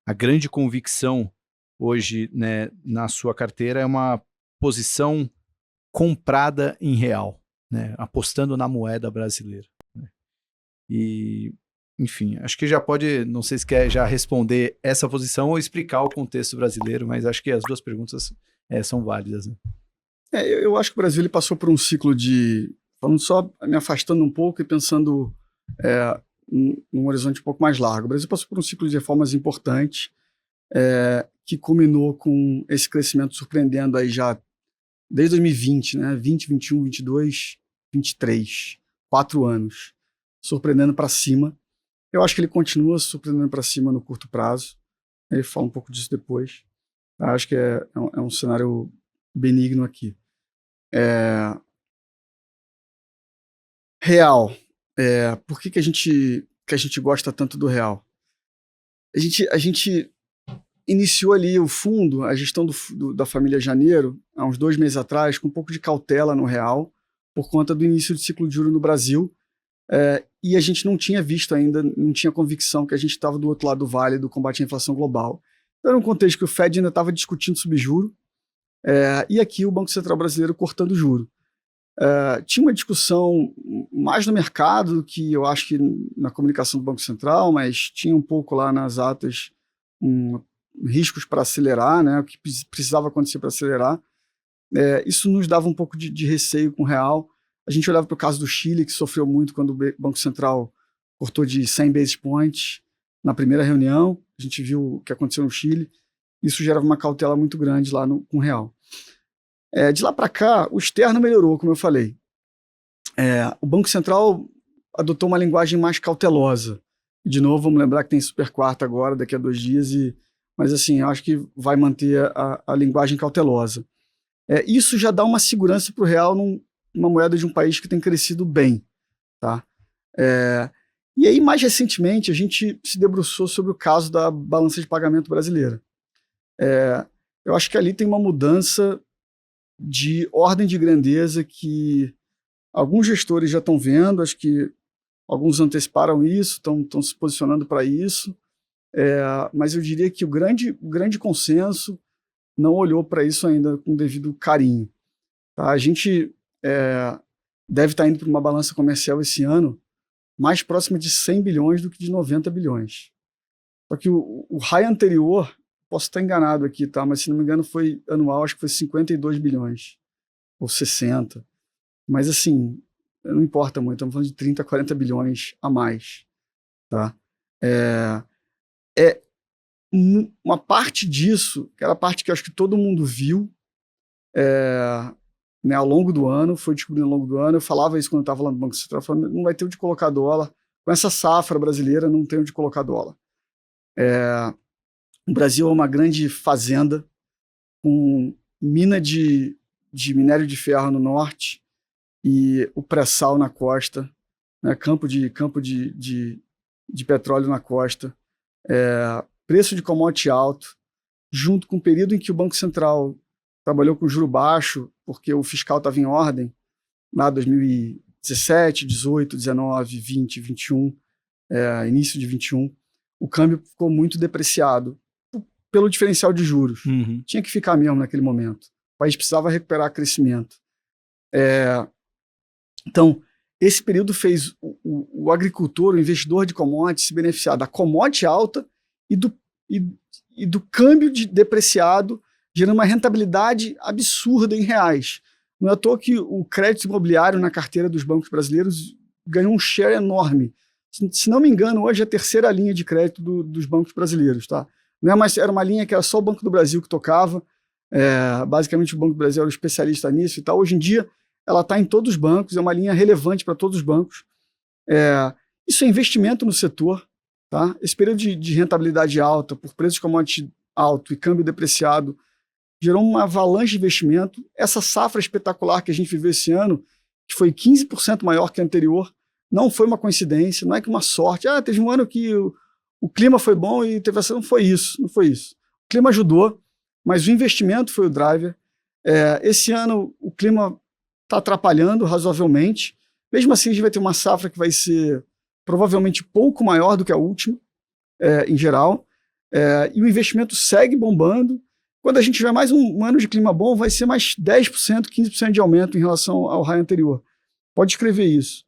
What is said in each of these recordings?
a grande convicção hoje, né, na sua carteira é uma posição comprada em real, né, apostando na moeda brasileira, né? E, enfim, acho que já pode, não sei se quer já responder essa posição ou explicar o contexto brasileiro, mas acho que as duas perguntas são válidas, né? Eu acho que o Brasil ele passou por um ciclo de, falando só, me afastando um pouco e pensando num horizonte um pouco mais largo. O Brasil passou por um ciclo de reformas importantes, que culminou com esse crescimento surpreendendo aí já desde 2020, né? 20, 21, 22, 23, 4 anos, surpreendendo para cima. Eu acho que ele continua surpreendendo para cima no curto prazo. Ele fala um pouco disso depois. Eu acho que é um cenário benigno aqui. Real. Por que a gente gosta tanto do real? A gente iniciou ali o fundo, a gestão da família Janeiro, há uns 2 meses atrás, com um pouco de cautela no real, por conta do início do ciclo de juros no Brasil, e a gente não tinha visto ainda, não tinha convicção que a gente estava do outro lado do vale do combate à inflação global. Então, era um contexto que o Fed ainda estava discutindo subjuro, e aqui o Banco Central Brasileiro cortando o juro. Tinha uma discussão mais no mercado do que eu acho que na comunicação do Banco Central, mas tinha um pouco lá nas atas riscos para acelerar, né, o que precisava acontecer para acelerar. Isso nos dava um pouco de receio com o real. A gente olhava para o caso do Chile, que sofreu muito quando o Banco Central cortou de 100 basis points na primeira reunião. A gente viu o que aconteceu no Chile. Isso gerava uma cautela muito grande lá com o real. De lá para cá, o externo melhorou, como eu falei. O Banco Central adotou uma linguagem mais cautelosa. De novo, vamos lembrar que tem super quarta agora, daqui a 2 dias, mas assim, eu acho que vai manter a linguagem cautelosa. Isso já dá uma segurança para o real numa moeda de um país que tem crescido bem. Tá? E aí, mais recentemente, a gente se debruçou sobre o caso da balança de pagamento brasileira. Eu acho que ali tem uma mudança de ordem de grandeza que alguns gestores já estão vendo, acho que alguns anteciparam isso, estão se posicionando para isso, mas eu diria que o grande consenso não olhou para isso ainda com devido carinho. Tá? A gente deve estar indo para uma balança comercial esse ano mais próxima de 100 bilhões do que de 90 bilhões. Só que o high anterior, posso estar enganado aqui, tá? Mas se não me engano foi anual, acho que foi 52 bilhões, ou 60. Mas assim, não importa muito, estamos falando de 30, 40 bilhões a mais. Tá? Uma parte disso, aquela parte que eu acho que todo mundo viu né, ao longo do ano, foi descobrindo ao longo do ano. Eu falava isso quando eu estava lá no Banco Central, falando, não vai ter onde colocar dólar. Com essa safra brasileira, não tem onde colocar dólar. O Brasil é uma grande fazenda com mina de minério de ferro no norte e o pré-sal na costa, né, campo de petróleo na costa, preço de commodity alto, junto com o período em que o Banco Central trabalhou com juro baixo, porque o fiscal estava em ordem, lá 2017, 18, 19, 20, 21, início de 21, o câmbio ficou muito depreciado pelo diferencial de juros. Uhum. Tinha que ficar mesmo naquele momento. O país precisava recuperar crescimento. Então, esse período fez o agricultor, o investidor de commodities, se beneficiar da commodity alta e do câmbio depreciado, gerando uma rentabilidade absurda em reais. Não é à toa que o crédito imobiliário na carteira dos bancos brasileiros ganhou um share enorme. Se não me engano, hoje é a terceira linha de crédito dos bancos brasileiros. Tá? Não é mais, era uma linha que era só o Banco do Brasil que tocava. Basicamente, o Banco do Brasil era um especialista nisso e tal. Hoje em dia, ela está em todos os bancos, é uma linha relevante para todos os bancos. Isso é investimento no setor. Tá? Esse período de rentabilidade alta, por preço de commodity alto e câmbio depreciado, gerou uma avalanche de investimento. Essa safra espetacular que a gente viveu esse ano, que foi 15% maior que a anterior, não foi uma coincidência, não é que uma sorte. Teve um ano que o clima foi bom e teve essa... Não foi isso. O clima ajudou, mas o investimento foi o driver. Esse ano o clima está atrapalhando razoavelmente. Mesmo assim, a gente vai ter uma safra que vai ser provavelmente pouco maior do que a última, em geral. E o investimento segue bombando. Quando a gente tiver mais um ano de clima bom, vai ser mais 10%, 15% de aumento em relação ao raio anterior. Pode escrever isso.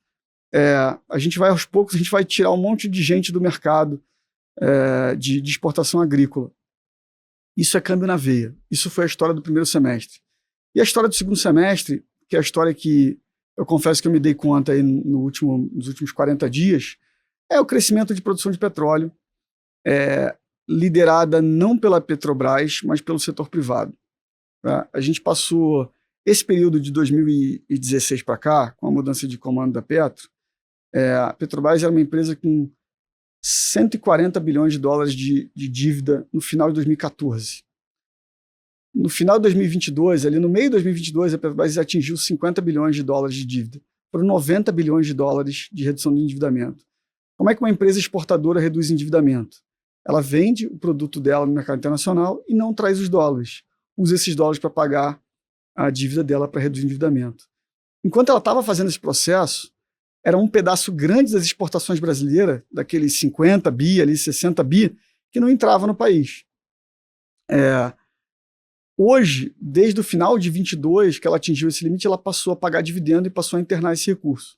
A gente vai, aos poucos, a gente vai tirar um monte de gente do mercado de exportação agrícola. Isso é câmbio na veia. Isso foi a história do primeiro semestre. E a história do segundo semestre, que é a história que eu confesso que eu me dei conta aí nos últimos 40 dias, é o crescimento de produção de petróleo, liderada não pela Petrobras, mas pelo setor privado. Tá? A gente passou esse período de 2016 para cá, com a mudança de comando da Petro, a Petrobras era uma empresa com 140 bilhões de dólares de dívida no final de 2014. No final de 2022, ali no meio de 2022, a Petrobras atingiu 50 bilhões de dólares de dívida. Foram 90 bilhões de dólares de redução do endividamento. Como é que uma empresa exportadora reduz endividamento? Ela vende o produto dela no mercado internacional e não traz os dólares. Usa esses dólares para pagar a dívida dela para reduzir o endividamento. Enquanto ela estava fazendo esse processo, era um pedaço grande das exportações brasileiras, daqueles 50 bi, ali 60 bi, que não entrava no país. Hoje, desde o final de 22, que ela atingiu esse limite, ela passou a pagar dividendo e passou a internar esse recurso.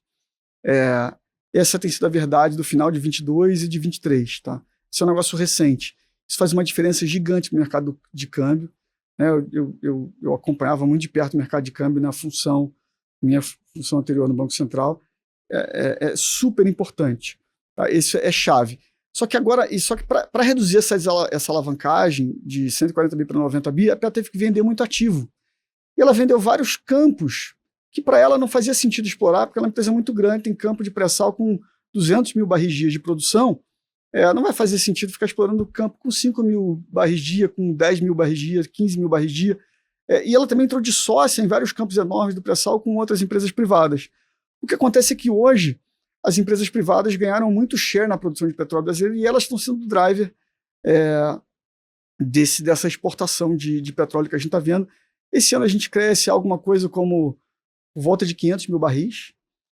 Essa tem sido a verdade do final de 22 e de 23. Tá? Isso é um negócio recente. Isso faz uma diferença gigante no mercado de câmbio. Eu acompanhava muito de perto o mercado de câmbio na minha função anterior no Banco Central. É super importante. Tá? Isso é chave. Só que para reduzir essa alavancagem de 140 bi para 90 bi, a Petro teve que vender muito ativo. E ela vendeu vários campos que para ela não fazia sentido explorar, porque ela é uma empresa muito grande, tem campo de pré-sal com 200 mil barris dia de produção. Não vai fazer sentido ficar explorando o campo com 5 mil barris dia, com 10 mil barris dia, 15 mil barris dia. E ela também entrou de sócia em vários campos enormes do pré-sal com outras empresas privadas. O que acontece é que hoje as empresas privadas ganharam muito share na produção de petróleo brasileiro e elas estão sendo o driver dessa exportação de petróleo que a gente está vendo. Esse ano a gente cresce alguma coisa como por volta de 500 mil barris.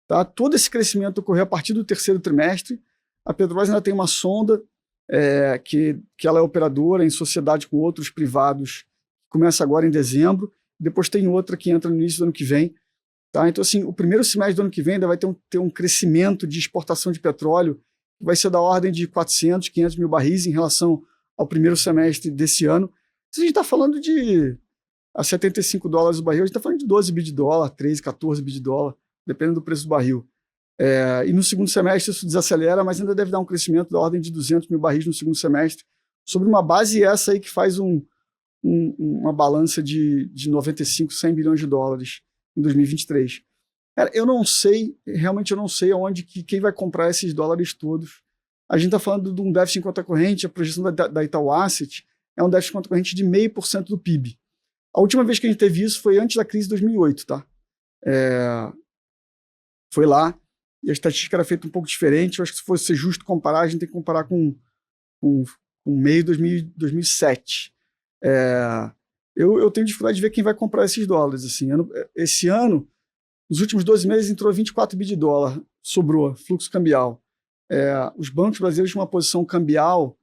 Tá? Todo esse crescimento ocorreu a partir do terceiro trimestre. A Petrobras ainda tem uma sonda que ela é operadora em sociedade com outros privados, que começa agora em dezembro. Depois tem outra que entra no início do ano que vem. Tá? Então, assim, o primeiro semestre do ano que vem ainda vai ter um crescimento de exportação de petróleo que vai ser da ordem de 400, 500 mil barris em relação ao primeiro semestre desse ano. Se a gente está falando de a $75 o barril, a gente está falando de 12 bi de dólar, 13, 14 bi de dólar, dependendo do preço do barril. E no segundo semestre isso desacelera, mas ainda deve dar um crescimento da ordem de 200 mil barris no segundo semestre, sobre uma base essa aí que faz uma balança de 95, 100 bilhões de dólares em 2023. Eu não sei, realmente eu não sei aonde quem vai comprar esses dólares todos. A gente está falando de um déficit em conta corrente, a projeção da Itaú Asset é um déficit em conta corrente de 0,5% do PIB. A última vez que a gente teve isso foi antes da crise de 2008, tá? Foi lá, e a estatística era feita um pouco diferente. Eu acho que se fosse ser justo comparar, a gente tem que comparar com meio de 2007. Eu tenho dificuldade de ver quem vai comprar esses dólares. Assim. Esse ano, nos últimos 12 meses, entrou 24 bi de dólar, sobrou, fluxo cambial. Os bancos brasileiros tinham uma posição cambial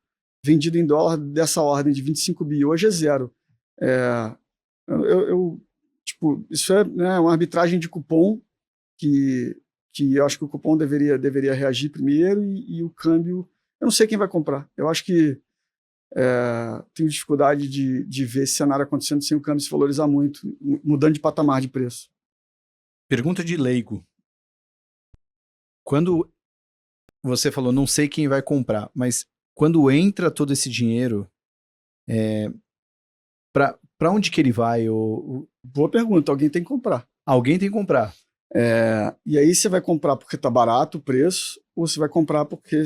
vendida em dólar dessa ordem, de 25 bi, hoje é zero. Isso é uma arbitragem de cupom que eu acho que o cupom deveria reagir primeiro e o câmbio, eu não sei quem vai comprar. Eu acho que tenho dificuldade de ver esse cenário acontecendo sem o câmbio se valorizar muito, mudando de patamar de preço. Pergunta de leigo. Quando você falou, não sei quem vai comprar, mas quando entra todo esse dinheiro, para onde que ele vai? Boa pergunta, alguém tem que comprar. Alguém tem que comprar. E aí você vai comprar porque está barato o preço, ou você vai comprar porque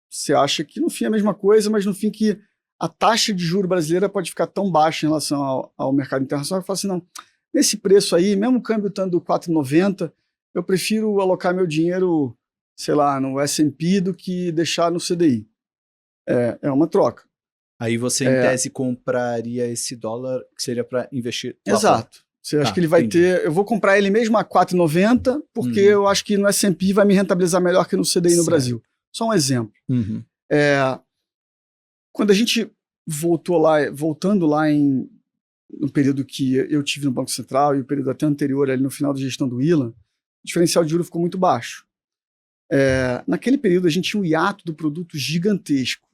você acha que no fim é a mesma coisa, mas no fim que a taxa de juros brasileira pode ficar tão baixa em relação ao mercado internacional que fala assim, não, nesse preço aí, mesmo o câmbio estando 4,90, eu prefiro alocar meu dinheiro, sei lá, no S&P do que deixar no CDI. É uma troca. Aí você, em tese, compraria esse dólar que seria para investir lá. Exato. Você acha que ele vai ter... Eu vou comprar ele mesmo a 4,90 porque eu acho que no S&P vai me rentabilizar melhor que no CDI no Brasil. Só um exemplo. Quando a gente voltando lá no período que eu tive no Banco Central e o período até anterior, ali no final da gestão do Ilan, o diferencial de juros ficou muito baixo. Naquele período, a gente tinha um hiato do produto gigantesco.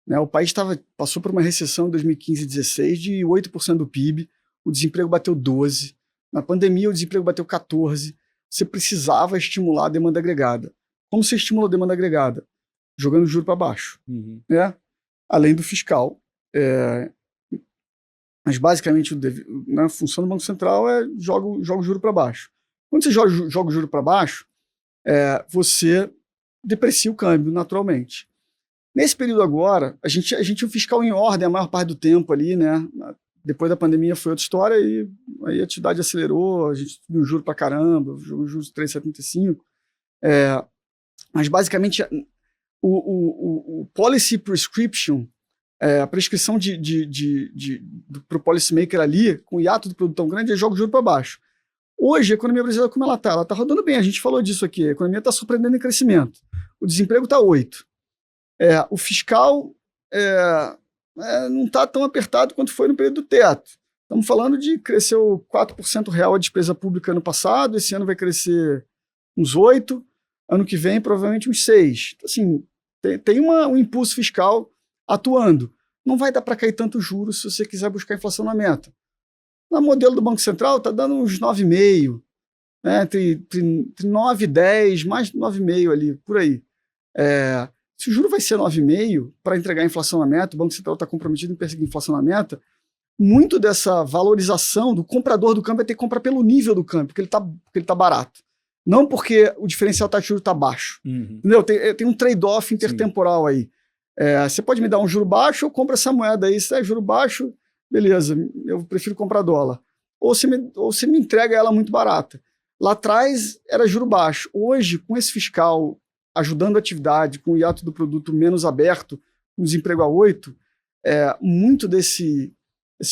Né? O país passou por uma recessão em 2015 e 2016 de 8% do PIB, o desemprego bateu 12%, na pandemia o desemprego bateu 14%, você precisava estimular a demanda agregada. Como você estimula a demanda agregada? Jogando o juro para baixo. Né? Além do fiscal. Mas basicamente a função do Banco Central é joga o juro para baixo. Quando você joga o juro para baixo, você deprecia o câmbio naturalmente. Nesse período agora, a gente tinha o fiscal em ordem a maior parte do tempo ali, né? Depois da pandemia foi outra história e aí a atividade acelerou, a gente subiu o juro para caramba, o juros 3,75. Mas basicamente o policy prescription, a prescrição para o policymaker ali, com o hiato do produto tão grande, é joga o juro para baixo. Hoje, a economia brasileira, como ela está? Ela está rodando bem, a gente falou disso aqui, a economia está surpreendendo em crescimento. O desemprego está 8%. O fiscal não está tão apertado quanto foi no período do teto. Estamos falando de cresceu 4% real a despesa pública ano passado, esse ano vai crescer uns 8%, ano que vem provavelmente uns 6%. Então, assim, tem um impulso fiscal atuando. Não vai dar para cair tanto juros se você quiser buscar inflação na meta. No modelo do Banco Central está dando uns 9,5%, né, entre 9 e 10, mais 9,5% ali, por aí. Se o juro vai ser 9,5% para entregar a inflação na meta, o Banco Central está comprometido em perseguir a inflação na meta, muito dessa valorização do comprador do câmbio vai ter que comprar pelo nível do câmbio, porque ele tá barato. Não porque o diferencial taxa de juros está baixo. Entendeu? Tem um trade-off intertemporal aí. Você pode me dar um juro baixo, eu compro essa moeda aí. Se é juro baixo, beleza, eu prefiro comprar dólar. Ou você me entrega ela muito barata. Lá atrás era juro baixo. Hoje, com esse fiscal ajudando a atividade, com o hiato do produto menos aberto, com desemprego a 8%, muito desse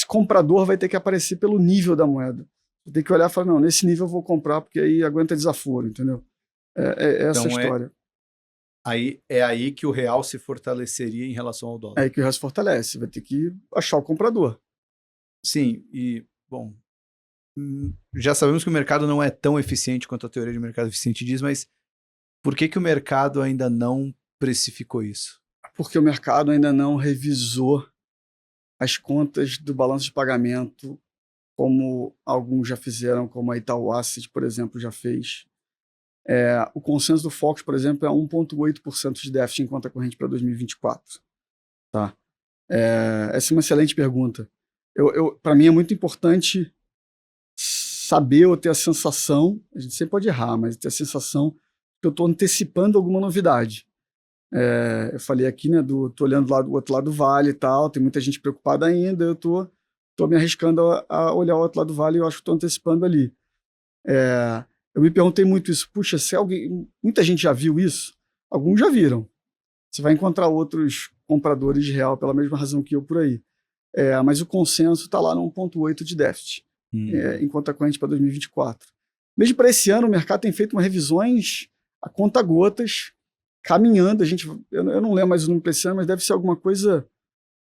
comprador vai ter que aparecer pelo nível da moeda. Tem que olhar e falar, não, nesse nível eu vou comprar, porque aí aguenta desaforo, entendeu? Essa Então, história. Aí que o real se fortaleceria em relação ao dólar. É aí que o real se fortalece, vai ter que achar o comprador. Sim, e, bom, já sabemos que o mercado não é tão eficiente quanto a teoria de mercado eficiente diz, mas por que o mercado ainda não precificou isso? Porque o mercado ainda não revisou as contas do balanço de pagamento, como alguns já fizeram, como a Itaú Asset, por exemplo, já fez. O consenso do Focus, por exemplo, é 1,8% de déficit em conta corrente para 2024. Tá? Essa é uma excelente pergunta. Para mim é muito importante saber ou ter a sensação, a gente sempre pode errar, mas ter a sensação que eu estou antecipando alguma novidade. Eu falei aqui, né, tô olhando do outro lado do vale e tal, tem muita gente preocupada ainda, eu tô me arriscando a olhar o outro lado do vale e eu acho que estou antecipando ali. Eu me perguntei muito isso, puxa, muita gente já viu isso? Alguns já viram. Você vai encontrar outros compradores de real pela mesma razão que eu por aí. Mas o consenso está lá no 1,8% de déficit, em conta corrente para 2024. Mesmo para esse ano, o mercado tem feito umas revisões a conta-gotas, caminhando. Eu não lembro mais o número para esse ano, mas deve ser alguma coisa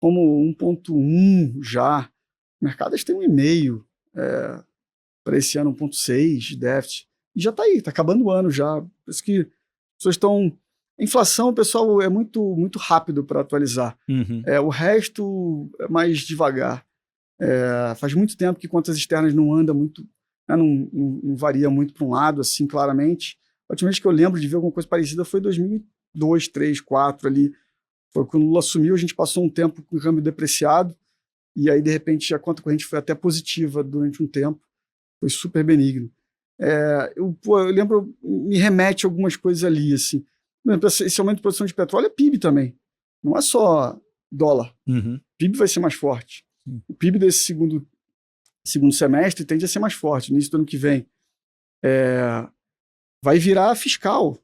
como 1,1 já. O mercado tem 1,5 para esse ano, 1,6 de déficit. E já está aí, está acabando o ano já. Por isso que as pessoas estão... A inflação, o pessoal, é muito, muito rápido para atualizar. O resto é mais devagar. Faz muito tempo que contas externas não andam muito, né, não varia muito para um lado, assim, claramente. A última vez que eu lembro de ver alguma coisa parecida foi 2002, 2003, 2004 ali. Foi quando o Lula assumiu, a gente passou um tempo com o câmbio depreciado e aí, de repente, a conta corrente foi até positiva durante um tempo. Foi super benigno. Eu lembro, me remete a algumas coisas ali, assim. Esse aumento de produção de petróleo é PIB também. Não é só dólar. O PIB vai ser mais forte. O PIB desse segundo semestre tende a ser mais forte. No início do ano que vem. Vai virar fiscal.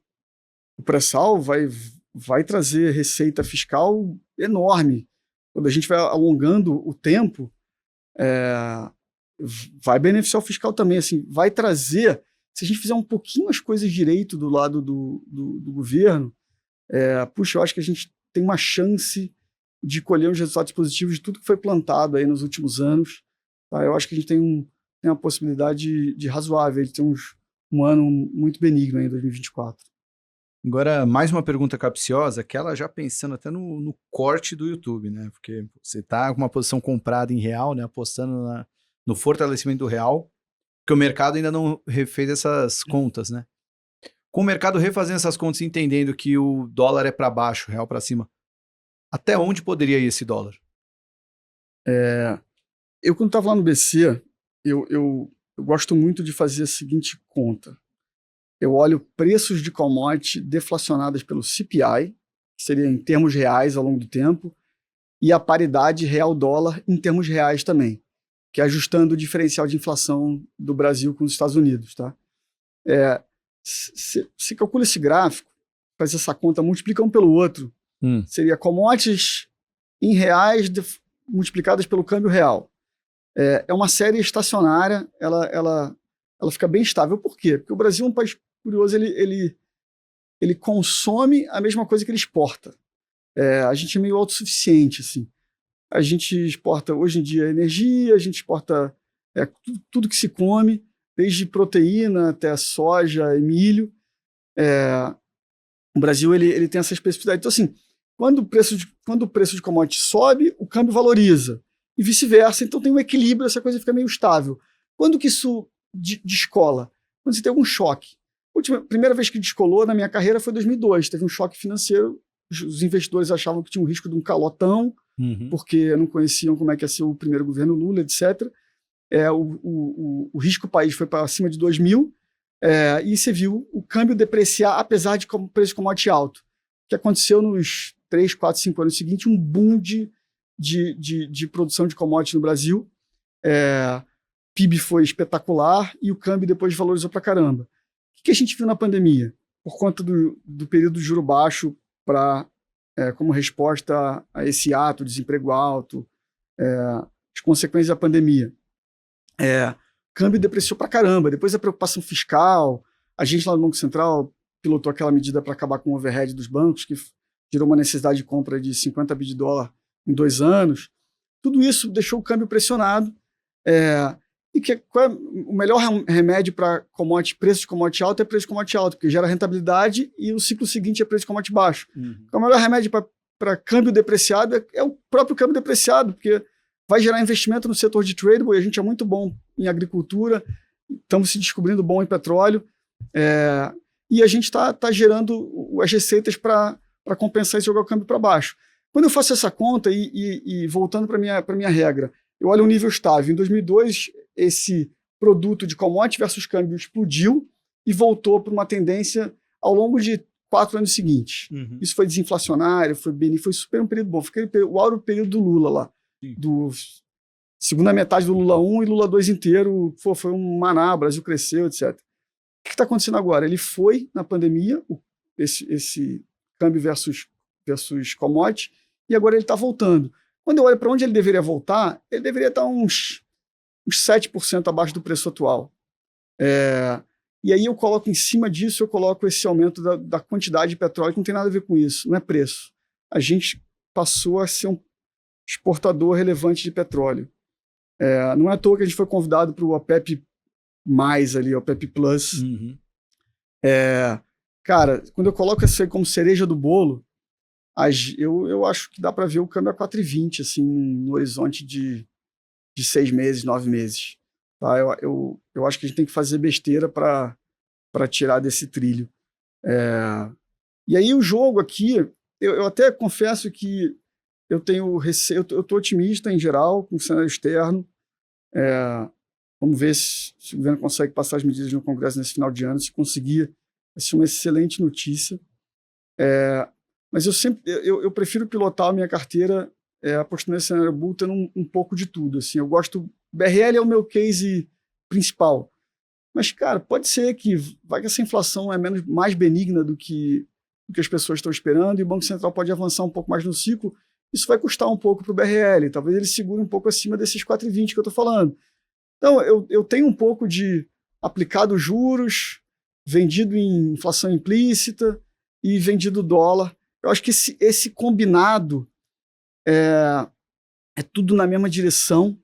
O pré-sal vai trazer receita fiscal enorme. Quando a gente vai alongando o tempo, vai beneficiar o fiscal também. Assim, vai trazer, se a gente fizer um pouquinho as coisas direito do lado do governo, puxa, eu acho que a gente tem uma chance de colher os resultados positivos de tudo que foi plantado aí nos últimos anos. Tá? Eu acho que a gente tem uma possibilidade de razoável, de ter um ano muito benigno aí em 2024. Agora, mais uma pergunta capciosa, aquela já pensando até no corte do YouTube, né? Porque você está com uma posição comprada em real, né? Apostando no fortalecimento do real, porque o mercado ainda não refez essas contas, né? Com o mercado refazendo essas contas e entendendo que o dólar é para baixo, o real para cima, até onde poderia ir esse dólar? Eu, quando estava lá no BC, eu gosto muito de fazer a seguinte conta. Eu olho preços de commodity deflacionadas pelo CPI, que seria em termos reais ao longo do tempo, e a paridade real-dólar em termos reais também, que é ajustando o diferencial de inflação do Brasil com os Estados Unidos. Tá? Se calcula esse gráfico, faz essa conta, multiplica um pelo outro, seria commodities em reais multiplicadas pelo câmbio real. É uma série estacionária, ela fica bem estável. Por quê? Porque o Brasil é um país curioso, ele consome a mesma coisa que ele exporta. A gente é meio autossuficiente, assim. A gente exporta, hoje em dia, energia, a gente exporta tudo que se come, desde proteína até soja e milho. O Brasil ele tem essa especificidade. Então, assim, quando o preço de commodity sobe, o câmbio valoriza. E vice-versa. Então tem um equilíbrio, essa coisa fica meio estável. Quando que isso descola? Quando você tem algum choque. Primeira vez que descolou na minha carreira foi em 2002. Teve um choque financeiro. Os investidores achavam que tinha um risco de um calotão, porque não conheciam como é que ia ser o primeiro governo Lula, etc. O risco do país foi para acima de 2.000, e você viu o câmbio depreciar, apesar de preço de commodity alto. O que aconteceu nos 3, 4, 5 anos seguintes, um boom de produção de commodity no Brasil. PIB foi espetacular e o câmbio depois valorizou pra caramba. O que a gente viu na pandemia? Por conta do período de juro baixo como resposta a esse ato, desemprego alto, as consequências da pandemia. O câmbio depreciou pra caramba. Depois a preocupação fiscal, a gente lá no Banco Central pilotou aquela medida para acabar com o overhead dos bancos, que gerou uma necessidade de compra de 50 bi de dólar em 2 anos. Tudo isso deixou o câmbio pressionado. Qual é o melhor remédio para preço de commodity alto? É preço de commodity alto, porque gera rentabilidade e o ciclo seguinte é preço de commodity baixo. Então, o melhor remédio para câmbio depreciado é o próprio câmbio depreciado, porque vai gerar investimento no setor de tradable, e a gente é muito bom em agricultura, estamos se descobrindo bom em petróleo, e a gente está gerando as receitas para compensar e jogar o câmbio para baixo. Quando eu faço essa conta, e voltando para a minha regra, eu olho um nível estável. Em 2002, esse produto de commodity versus câmbio explodiu e voltou para uma tendência ao longo de 4 anos seguintes. Isso foi desinflacionário, foi super um período bom. Foi o áureo período do Lula lá. Segunda metade do Lula 1 e Lula 2 inteiro, foi um maná, o Brasil cresceu, etc. O que está acontecendo agora? Ele foi, na pandemia, esse câmbio versus commodity, e agora ele está voltando. Quando eu olho para onde ele deveria voltar, ele deveria estar uns 7% abaixo do preço atual. E aí eu coloco em cima disso, eu coloco esse aumento da quantidade de petróleo, que não tem nada a ver com isso, não é preço. A gente passou a ser um exportador relevante de petróleo. Não é à toa que a gente foi convidado para o OPEP+, ali, OPEP+. Cara, quando eu coloco isso aí como cereja do bolo, eu acho que dá para ver o câmbio a 4,20, assim, no horizonte de 6 meses, 9 meses. Tá? Eu acho que a gente tem que fazer besteira para tirar desse trilho. E aí o jogo aqui, eu até confesso que eu tenho receio, eu estou otimista em geral com o cenário externo. Vamos ver se o governo consegue passar as medidas no Congresso nesse final de ano. Se conseguir, vai ser uma excelente notícia. Mas eu prefiro pilotar a minha carteira apostando nesse cenário bull, tendo um pouco de tudo. Assim, eu gosto. BRL é o meu case principal. Mas, cara, pode ser que essa inflação é mais benigna do que as pessoas estão esperando, e o Banco Central pode avançar um pouco mais no ciclo. Isso vai custar um pouco para o BRL. Talvez ele segure um pouco acima desses 4,20 que eu estou falando. Então, eu tenho um pouco de aplicado juros, vendido em inflação implícita e vendido dólar. Eu acho que esse combinado é tudo na mesma direção.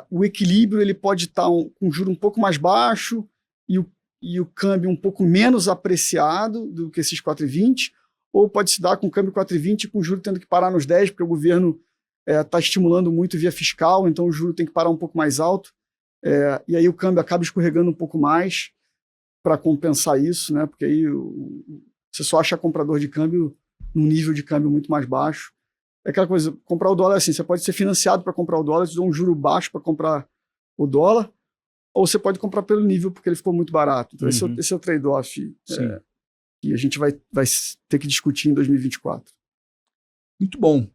O equilíbrio ele pode estar com um juro um pouco mais baixo e o câmbio um pouco menos apreciado do que esses 4,20, ou pode se dar com o câmbio 4,20 e com o juro tendo que parar nos 10, porque o governo está estimulando muito via fiscal, então o juro tem que parar um pouco mais alto, e aí o câmbio acaba escorregando um pouco mais para compensar isso, né? Porque aí você só acha comprador de câmbio num nível de câmbio muito mais baixo. É aquela coisa, comprar o dólar assim, você pode ser financiado para comprar o dólar, te dá um juro baixo para comprar o dólar, ou você pode comprar pelo nível porque ele ficou muito barato. Então esse é o trade-off que a gente vai ter que discutir em 2024. Muito bom.